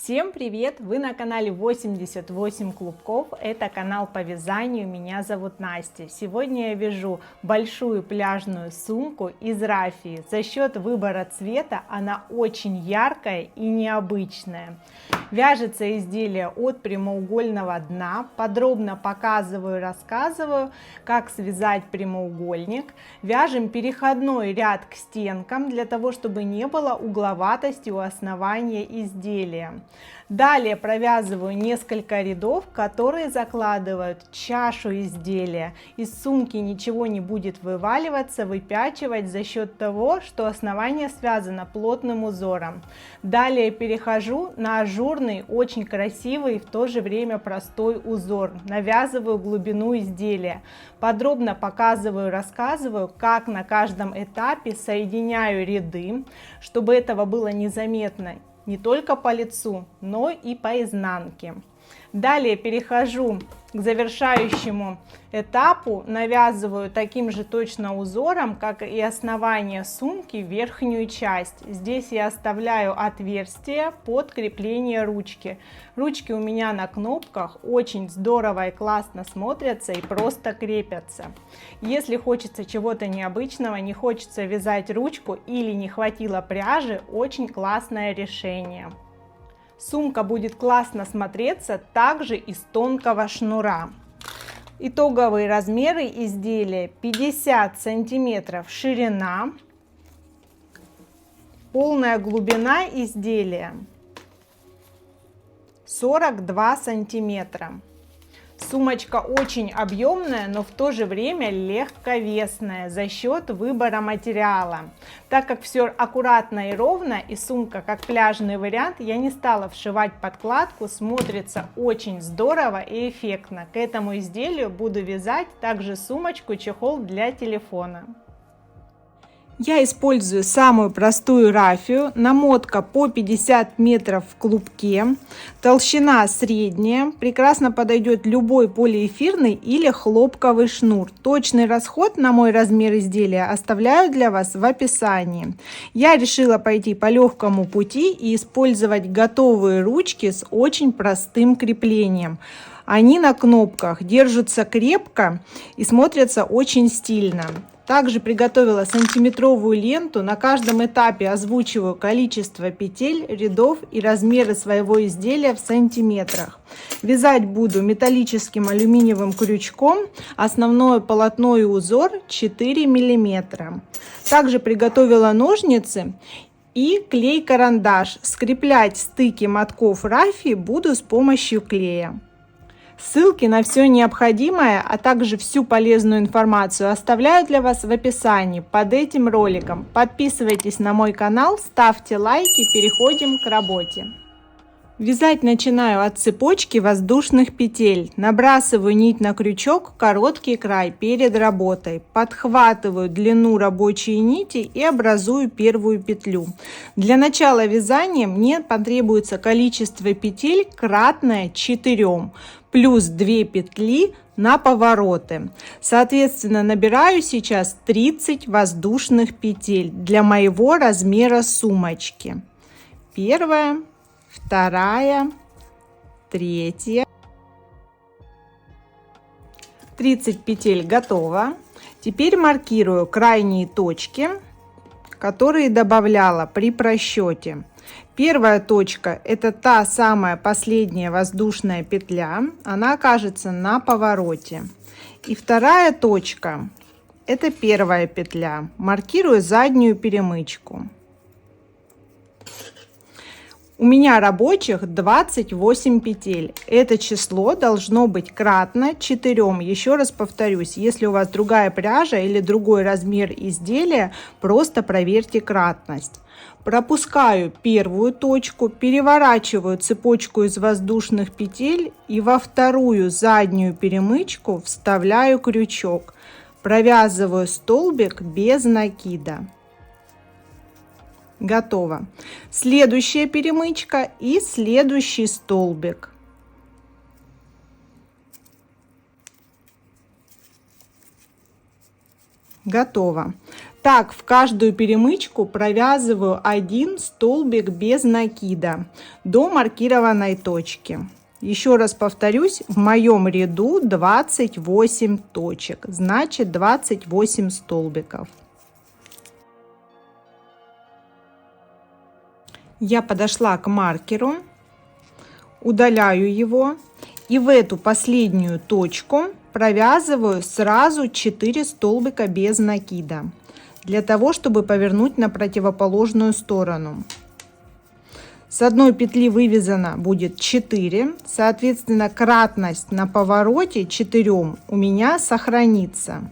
Всем привет! Вы на канале 88 клубков. Это канал по вязанию. Меня зовут Настя. Сегодня я вяжу большую пляжную сумку из рафии. За счет выбора цвета она очень яркая и необычная. Вяжется изделие от прямоугольного дна. Подробно показываю и рассказываю, как связать прямоугольник. Вяжем переходной ряд к стенкам, для того, чтобы не было угловатости у основания изделия. Далее провязываю несколько рядов, которые закладывают чашу изделия. Из сумки ничего не будет вываливаться, выпячивать за счет того, что основание связано плотным узором. Далее перехожу на ажурный, очень красивый и в то же время простой узор. Навязываю глубину изделия. Подробно показываю, рассказываю, как на каждом этапе соединяю ряды, чтобы этого было незаметно не только по лицу, но и по изнанке. Далее перехожу к завершающему этапу, навязываю таким же точно узором, как и основание сумки, верхнюю часть. Здесь я оставляю отверстие под крепление ручки. Ручки у меня на кнопках, очень здорово и классно смотрятся и просто крепятся. Если хочется чего-то необычного, не хочется вязать ручку или не хватило пряжи, очень классное решение. Сумка будет классно смотреться также из тонкого шнура. Итоговые размеры изделия: 50 сантиметров ширина, полная глубина изделия 42 сантиметра. Сумочка очень объемная, но в то же время легковесная за счет выбора материала. Так как все аккуратно и ровно, и сумка как пляжный вариант, я не стала вшивать подкладку, смотрится очень здорово и эффектно. К этому изделию буду вязать также сумочку, чехол для телефона. Я использую самую простую рафию, намотка по 50 метров в клубке, толщина средняя, прекрасно подойдет любой полиэфирный или хлопковый шнур. Точный расход на мой размер изделия оставляю для вас в описании. Я решила пойти по легкому пути и использовать готовые ручки с очень простым креплением. Они на кнопках держатся крепко и смотрятся очень стильно. Также приготовила сантиметровую ленту. На каждом этапе озвучиваю количество петель, рядов и размеры своего изделия в сантиметрах. Вязать буду металлическим алюминиевым крючком. Основное полотно и узор 4 мм. Также приготовила ножницы и клей-карандаш. Скреплять стыки мотков рафии буду с помощью клея. Ссылки на все необходимое, а также всю полезную информацию оставляю для вас в описании под этим роликом. Подписывайтесь на мой канал, ставьте лайки, переходим к работе. Вязать начинаю от цепочки воздушных петель. Набрасываю нить на крючок, короткий край перед работой. Подхватываю длину рабочей нити и образую первую петлю. Для начала вязания мне потребуется количество петель кратное 4, плюс 2 петли на повороты. Соответственно, набираю сейчас 30 воздушных петель для моего размера сумочки. Первая, вторая, третья. 30 петель готово. Теперь маркирую крайние точки, которые добавляла при просчете. Первая точка — это та самая последняя воздушная петля, она окажется на повороте. И вторая точка — это первая петля. Маркирую заднюю перемычку. У меня рабочих 28 петель. Это число должно быть кратно 4. Еще раз повторюсь, если у вас другая пряжа или другой размер изделия, просто проверьте кратность. Пропускаю первую точку, переворачиваю цепочку из воздушных петель и во вторую заднюю перемычку вставляю крючок. Провязываю столбик без накида. Готово. Следующая перемычка и следующий столбик. Готово. Так, в каждую перемычку провязываю один столбик без накида до маркированной точки. Еще раз повторюсь, в моем ряду 28 точек, значит 28 столбиков. Я подошла к маркеру, удаляю его и в эту последнюю точку провязываю сразу 4 столбика без накида, для того, чтобы повернуть на противоположную сторону. С одной петли вывязано будет 4, соответственно, кратность на повороте 4 у меня сохранится.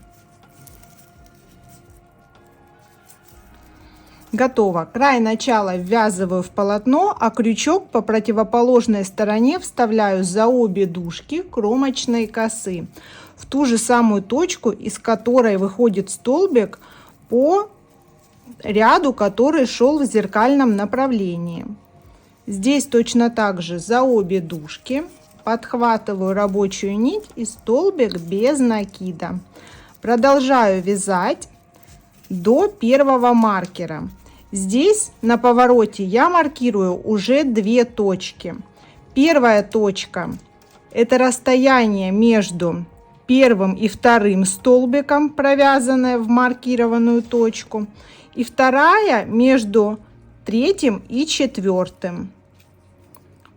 Готово. Край начала ввязываю в полотно, а крючок по противоположной стороне вставляю за обе дужки кромочной косы в ту же самую точку, из которой выходит столбик по ряду, который шел в зеркальном направлении. Здесь точно так же за обе дужки подхватываю рабочую нить и столбик без накида. Продолжаю вязать до первого маркера. Здесь на повороте я маркирую уже 2 точки. Первая точка — это расстояние между первым и вторым столбиком, провязанное в маркированную точку, и вторая между третьим и четвертым.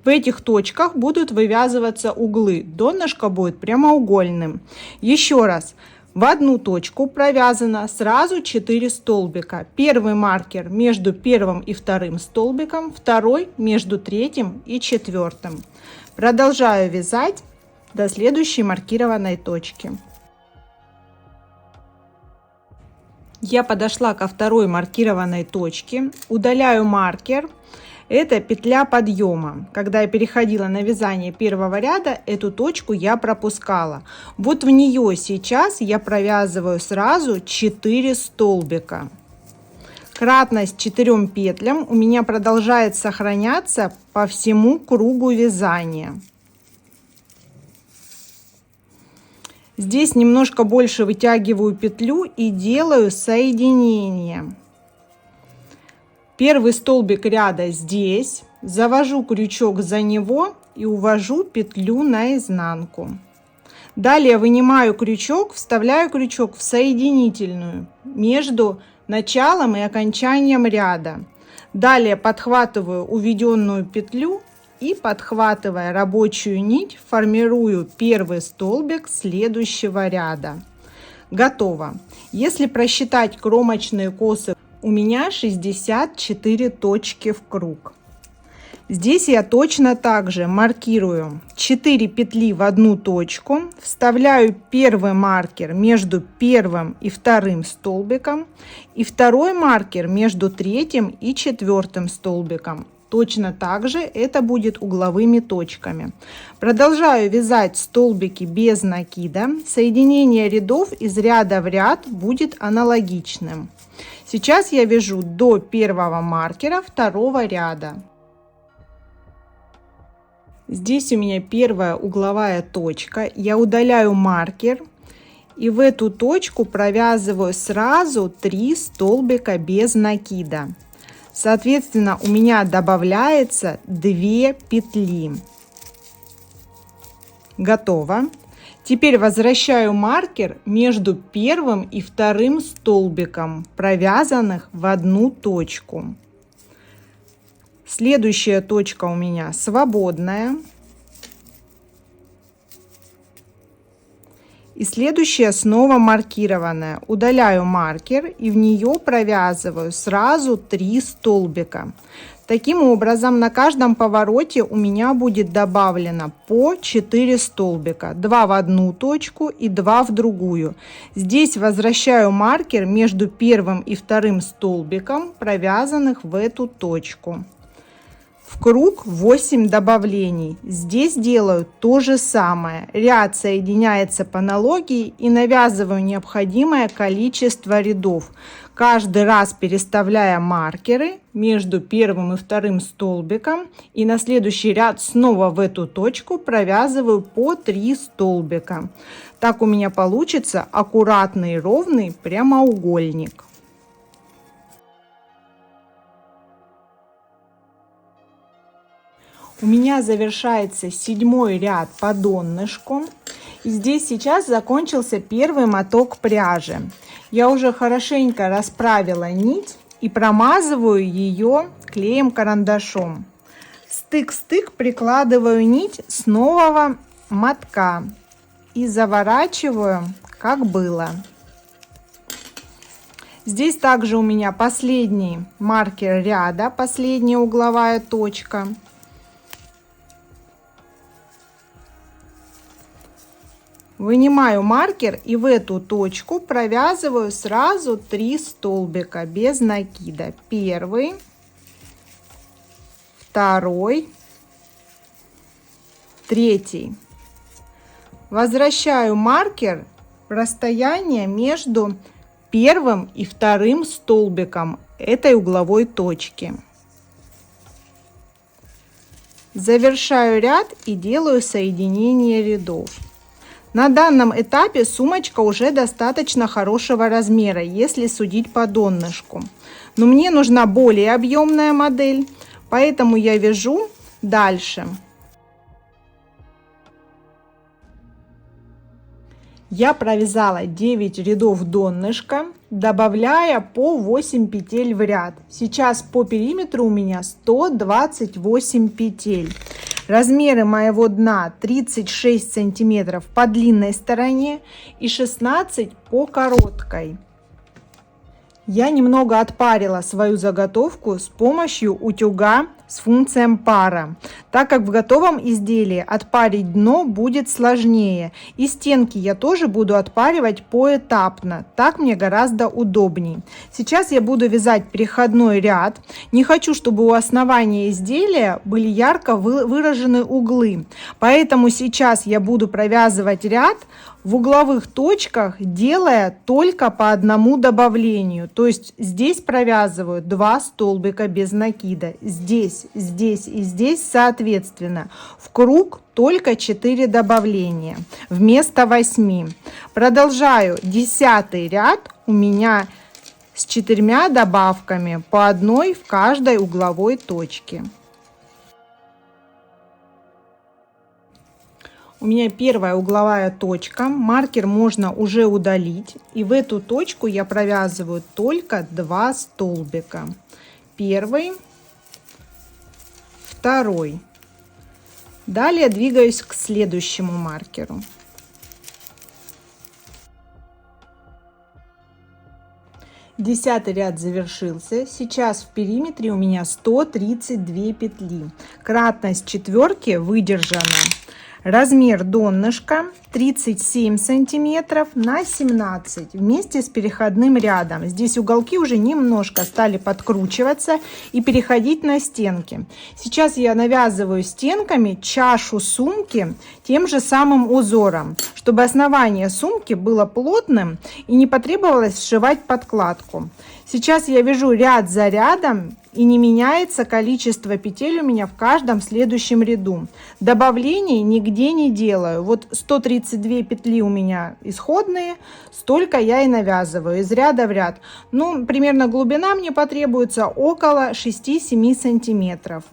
В этих точках будут вывязываться углы. Донышко будет прямоугольным. Еще раз. В одну точку провязано сразу 4 столбика. Первый маркер между первым и вторым столбиком, второй между третьим и четвертым. Продолжаю вязать до следующей маркированной точки. Я подошла ко второй маркированной точке, удаляю маркер. Это петля подъема. Когда я переходила на вязание первого ряда, эту точку я пропускала. Вот в нее сейчас я провязываю сразу 4 столбика. Кратность 4 петлям у меня продолжает сохраняться по всему кругу вязания. Здесь немножко больше вытягиваю петлю и делаю соединение. Первый столбик ряда здесь, завожу крючок за него и увожу петлю наизнанку. Далее вынимаю крючок, вставляю крючок в соединительную между началом и окончанием ряда. Далее подхватываю уведенную петлю и, подхватывая рабочую нить, формирую первый столбик следующего ряда. Готово. Если просчитать кромочные косы, у меня 64 точки в круг. Здесь я точно так же маркирую 4 петли в одну точку, вставляю первый маркер между первым и вторым столбиком и второй маркер между третьим и четвертым столбиком. Точно так же это будет угловыми точками. Продолжаю вязать столбики без накида. Соединение рядов из ряда в ряд будет аналогичным. Сейчас я вяжу до первого маркера второго ряда. Здесь у меня первая угловая точка. Я удаляю маркер и в эту точку провязываю сразу 3 столбика без накида. Соответственно, у меня добавляется 2 петли. Готово. Теперь возвращаю маркер между первым и вторым столбиком, провязанных в одну точку. Следующая точка у меня свободная. И следующая снова маркированная. Удаляю маркер и в нее провязываю сразу 3 столбика. Таким образом, на каждом повороте у меня будет добавлено по 4 столбика. 2 в одну точку и 2 в другую. Здесь возвращаю маркер между первым и вторым столбиком, провязанных в эту точку. В круг 8 добавлений. Здесь делаю то же самое. Ряд соединяется по аналогии и навязываю необходимое количество рядов. каждый раз переставляя маркеры между первым и вторым столбиком, и на следующий ряд снова в эту точку провязываю по 3 столбика. Так у меня получится аккуратный ровный прямоугольник. У меня завершается 7-й ряд по донышку. И здесь сейчас закончился первый моток пряжи. Я уже хорошенько расправила нить и промазываю ее клеем-карандашом. Стык-стык прикладываю нить с нового мотка и заворачиваю, как было. Здесь также у меня последний маркер ряда, последняя угловая точка. Вынимаю маркер и в эту точку провязываю сразу 3 столбика без накида. Первый, второй, третий. Возвращаю маркер в расстояние между первым и вторым столбиком этой угловой точки. Завершаю ряд и делаю соединение рядов. На данном этапе сумочка уже достаточно хорошего размера, если судить по донышку. Но мне нужна более объемная модель, поэтому я вяжу дальше. Я провязала 9 рядов донышка, добавляя по 8 петель в ряд. Сейчас по периметру у меня 128 петель. Размеры моего дна 36 сантиметров по длинной стороне и 16 по короткой. Я немного отпарила свою заготовку с помощью утюга с функцией пара, так как в готовом изделии отпарить дно будет сложнее. И стенки я тоже буду отпаривать поэтапно, так мне гораздо удобней. Сейчас я буду вязать переходной ряд. Не хочу, чтобы у основания изделия были ярко выражены углы, поэтому сейчас я буду провязывать ряд в угловых точках, делая только по одному добавлению. То есть здесь провязываю 2 столбика без накида, здесь, здесь и здесь соответственно. В круг только 4 добавления вместо 8. Продолжаю 10-й ряд у меня с 4 добавками, по одной в каждой угловой точке. У меня первая угловая точка, маркер можно уже удалить, и в эту точку я провязываю только 2 столбика. Первый, второй. Далее двигаюсь к следующему маркеру. Десятый ряд завершился. Сейчас в периметре у меня 132 петли. Кратность четверки выдержана. Размер донышка 37 сантиметров на 17 вместе с переходным рядом. Здесь уголки уже немножко стали подкручиваться и переходить на стенки. Сейчас я навязываю стенками чашу сумки тем же самым узором, чтобы основание сумки было плотным и не потребовалось сшивать подкладку. Сейчас я вяжу ряд за рядом, и не меняется количество петель у меня в каждом следующем ряду. Добавлений нигде не делаю. Вот 132 петли у меня исходные, столько я и навязываю из ряда в ряд. Ну, примерно глубина мне потребуется около 6-7 сантиметров.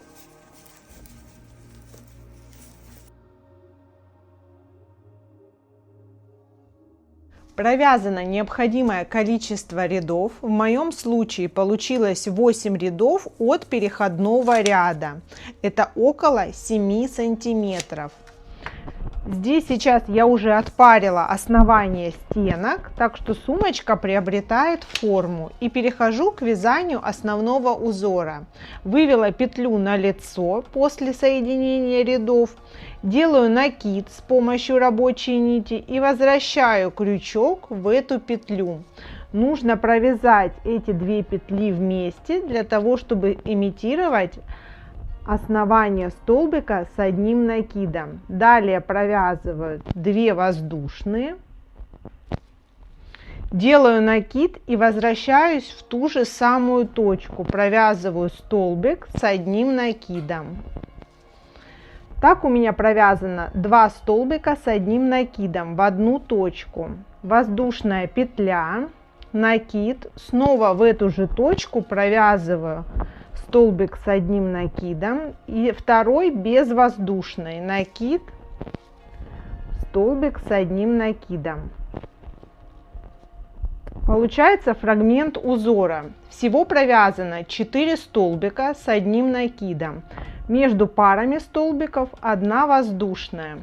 Провязано необходимое количество рядов. В моем случае получилось 8 рядов от переходного ряда. Это около 7 сантиметров. Здесь сейчас я уже отпарила основание стенок, так что сумочка приобретает форму. И перехожу к вязанию основного узора. Вывела петлю на лицо после соединения рядов. Делаю накид с помощью рабочей нити и возвращаю крючок в эту петлю. Нужно провязать эти 2 петли вместе для того, чтобы имитировать основание столбика с одним накидом. Далее провязываю 2 воздушные. Делаю накид и возвращаюсь в ту же самую точку, провязываю столбик с одним накидом. Так у меня провязано 2 столбика с одним накидом в одну точку. Воздушная петля, накид, снова в эту же точку провязываю столбик с одним накидом и второй безвоздушный накид, столбик с одним накидом. Получается фрагмент узора. Всего провязано 4 столбика с одним накидом. Между парами столбиков 1 воздушная.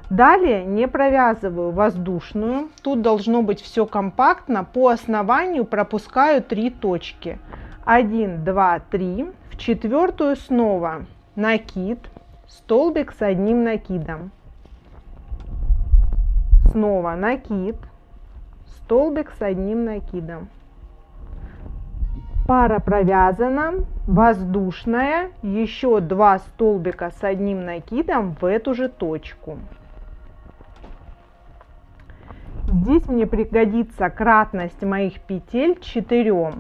Далее не провязываю воздушную. Тут должно быть все компактно. По основанию пропускаю 3 точки. 1, 2, 3. В четвертую снова накид, столбик с одним накидом. Снова накид, столбик с одним накидом. Пара провязана, воздушная, еще 2 столбика с одним накидом в эту же точку. Здесь мне пригодится кратность моих петель 4.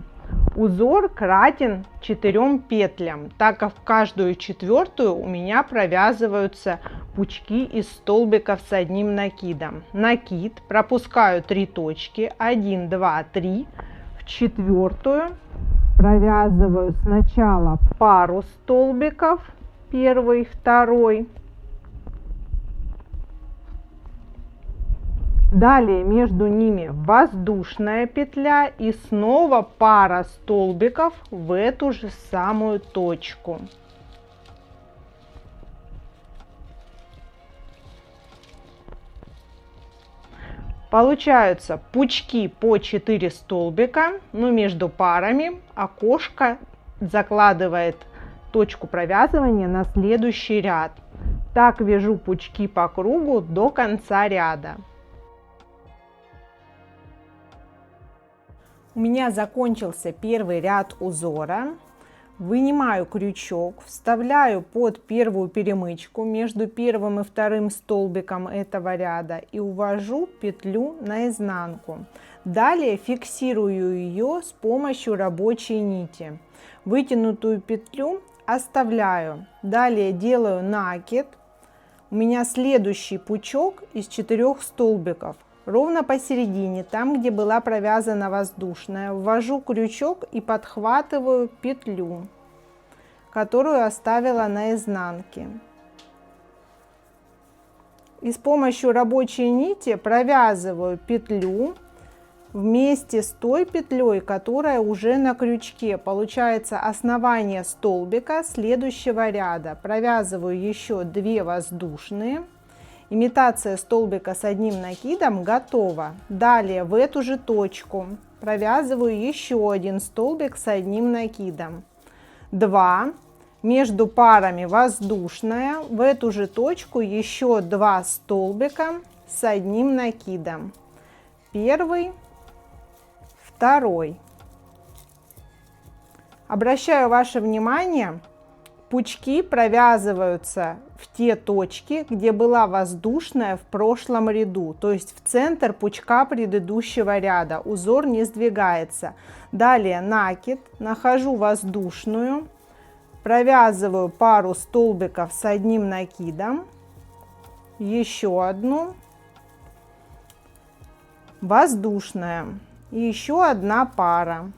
Узор кратен 4 петлям, так как в каждую четвертую у меня провязываются пучки из столбиков с одним накидом. Накид, пропускаю 3 точки, 1, 2, 3. В четвертую провязываю сначала пару столбиков, первый, второй. Далее между ними воздушная петля и снова пара столбиков в эту же самую точку. Получаются пучки по 4 столбика, но между парами окошко закладывает точку провязывания на следующий ряд. Так вяжу пучки по кругу до конца ряда. У меня закончился первый ряд узора. Вынимаю крючок, вставляю под первую перемычку между первым и вторым столбиком этого ряда и увожу петлю наизнанку. Далее фиксирую ее с помощью рабочей нити. Вытянутую петлю оставляю. Далее делаю накид. У меня следующий пучок из 4 столбиков. Ровно посередине, там, где была провязана воздушная, ввожу крючок и подхватываю петлю, которую оставила на изнанке. И с помощью рабочей нити провязываю петлю вместе с той петлей, которая уже на крючке. Получается основание столбика следующего ряда. Провязываю еще 2 воздушные. Имитация столбика с одним накидом готова. Далее в эту же точку провязываю еще 1 столбик с одним накидом. 2. Между парами воздушная. В эту же точку еще 2 столбика с одним накидом. Первый, второй. Обращаю ваше внимание, пучки провязываются в те точки, где была воздушная в прошлом ряду, то есть в центр пучка предыдущего ряда. Узор не сдвигается. Далее накид, нахожу воздушную, провязываю пару столбиков с одним накидом, еще одну, воздушная и еще 1 пара.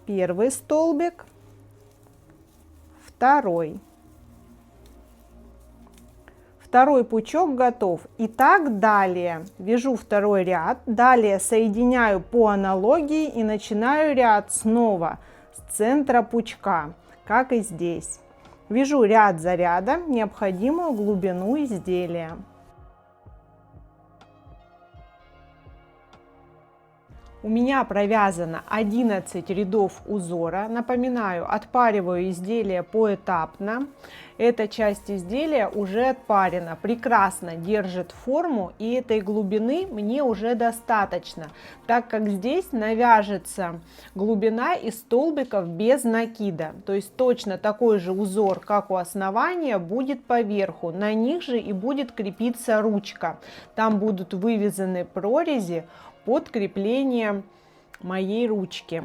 Первый столбик, второй. Второй пучок готов. И так далее. Вяжу второй ряд. Далее соединяю по аналогии и начинаю ряд снова с центра пучка, как и здесь. Вяжу ряд за рядом необходимую глубину изделия. У меня провязано 11 рядов узора. Напоминаю, отпариваю изделие поэтапно. Эта часть изделия уже отпарена, прекрасно держит форму, и этой глубины мне уже достаточно, так как здесь навяжется глубина из столбиков без накида. То есть точно такой же узор, как у основания, будет поверху. На них же и будет крепиться ручка. Там будут вывязаны прорези под крепление моей ручки.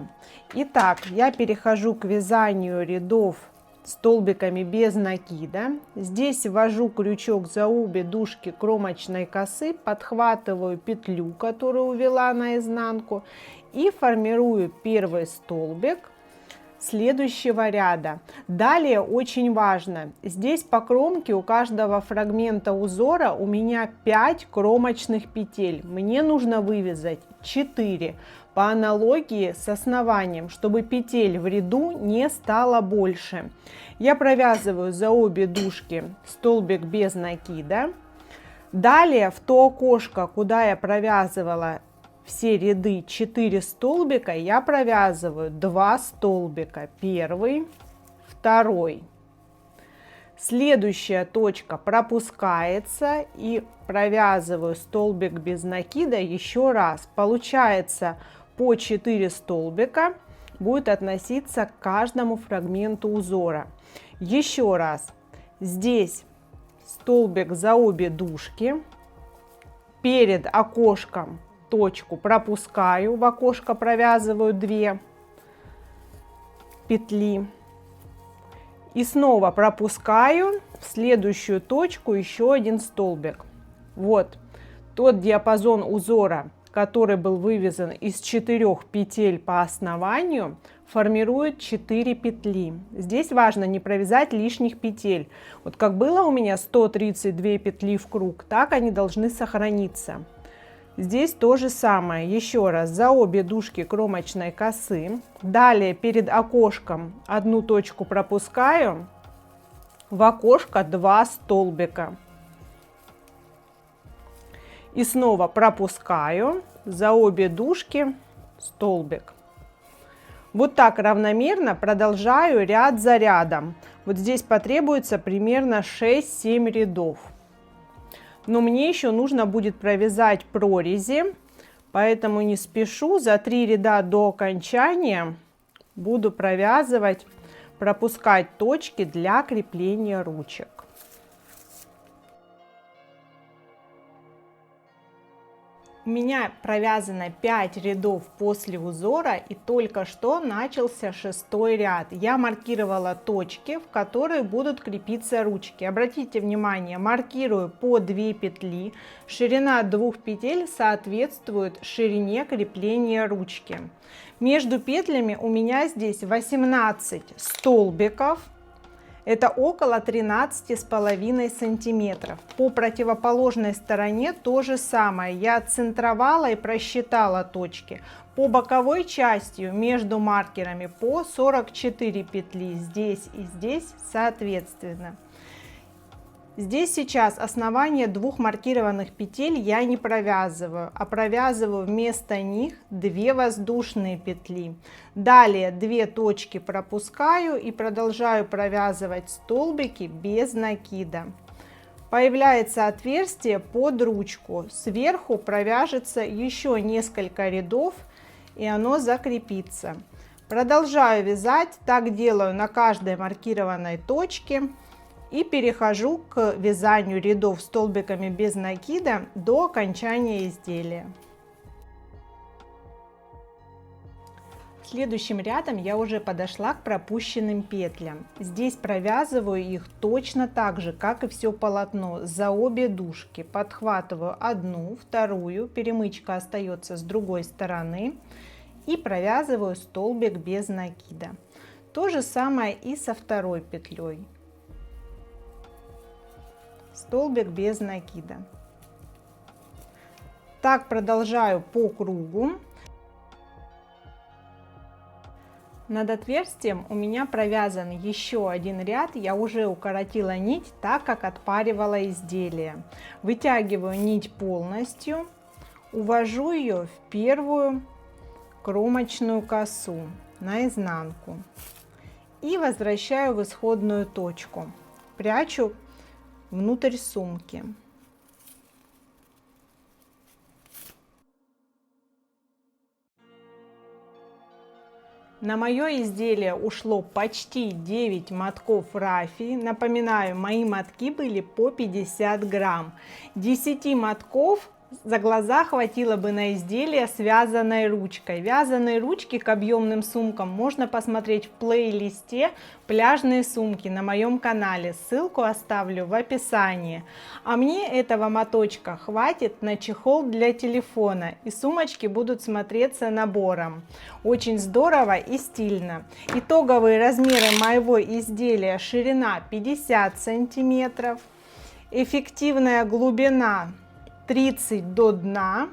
Итак, я перехожу к вязанию рядов столбиками без накида. Здесь ввожу крючок за обе дужки кромочной косы, подхватываю петлю, которую ввела наизнанку, и формирую первый столбик следующего ряда. Далее очень важно, здесь по кромке у каждого фрагмента узора у меня 5 кромочных петель. Мне нужно вывязать 4 по аналогии с основанием, чтобы петель в ряду не стало больше. Я провязываю за обе дужки столбик без накида. Далее в то окошко, куда я провязывала все ряды 4 столбика, я провязываю 2 столбика. Первый, второй. Следующая точка пропускается и провязываю столбик без накида еще раз. Получается по 4 столбика будет относиться к каждому фрагменту узора. Еще раз. Здесь столбик за обе дужки. Перед окошком точку пропускаю, в окошко провязываю 2 петли и снова пропускаю в следующую точку еще один столбик. Вот тот диапазон узора, который был вывязан из 4 петель по основанию, формирует 4 петли. Здесь важно не провязать лишних петель. Вот как было у меня 132 петли в круг, так они должны сохраниться. Здесь то же самое. Еще раз, за обе дужки кромочной косы. Далее перед окошком одну точку пропускаю, в окошко 2 столбика. И снова пропускаю за обе дужки столбик. Вот так равномерно продолжаю ряд за рядом. Вот здесь потребуется примерно 6-7 рядов. Но мне еще нужно будет провязать прорези, поэтому не спешу. За 3 ряда до окончания буду провязывать, пропускать точки для крепления ручек. У меня провязано 5 рядов после узора, и только что начался 6-й ряд. Я маркировала точки, в которые будут крепиться ручки. Обратите внимание, маркирую по 2 петли. Ширина 2 петель соответствует ширине крепления ручки. Между петлями у меня здесь 18 столбиков. Это около 13,5 сантиметров. По противоположной стороне то же самое. Я центровала и просчитала точки. По боковой части между маркерами по 44 петли здесь и здесь соответственно. Здесь сейчас основание 2 маркированных петель я не провязываю, а провязываю вместо них 2 воздушные петли. Далее 2 точки пропускаю и продолжаю провязывать столбики без накида. Появляется отверстие под ручку. Сверху провяжется еще несколько рядов, и оно закрепится. Продолжаю вязать, так делаю на каждой маркированной точке. И перехожу к вязанию рядов столбиками без накида до окончания изделия. Следующим рядом я уже подошла к пропущенным петлям. Здесь провязываю их точно так же, как и все полотно, за обе дужки. Подхватываю одну, вторую, перемычка остается с другой стороны, и провязываю столбик без накида. То же самое и со второй петлей. Столбик без накида. Так продолжаю по кругу. Над отверстием у меня провязан еще один ряд. Я уже укоротила нить, так как отпаривала изделие. Вытягиваю нить полностью, увожу ее в первую кромочную косу наизнанку и возвращаю в исходную точку. Прячу внутрь сумки. На мое изделие ушло почти 9 мотков рафии. Напоминаю, мои мотки были по 50 грамм. 10 мотков За глаза хватило бы на изделие с вязаной ручкой. Вязаные ручки к объемным сумкам можно посмотреть в плейлисте «Пляжные сумки» на моем канале. Ссылку оставлю в описании. А мне этого моточка хватит на чехол для телефона, и сумочки будут смотреться набором. Очень здорово и стильно. Итоговые размеры моего изделия: ширина 50 сантиметров, эффективная глубина 30 до дна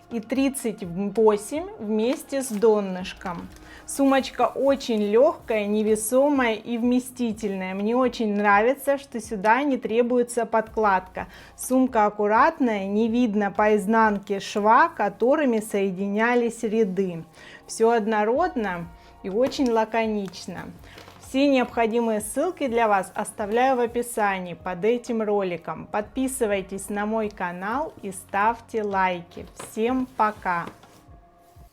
и 38 вместе с донышком. Сумочка очень легкая, невесомая и вместительная. Мне очень нравится, что сюда не требуется подкладка. Сумка аккуратная, не видно по изнанке шва, которыми соединялись ряды. Все однородно и очень лаконично. Все необходимые ссылки для вас оставляю в описании под этим роликом. Подписывайтесь на мой канал и ставьте лайки. Всем пока!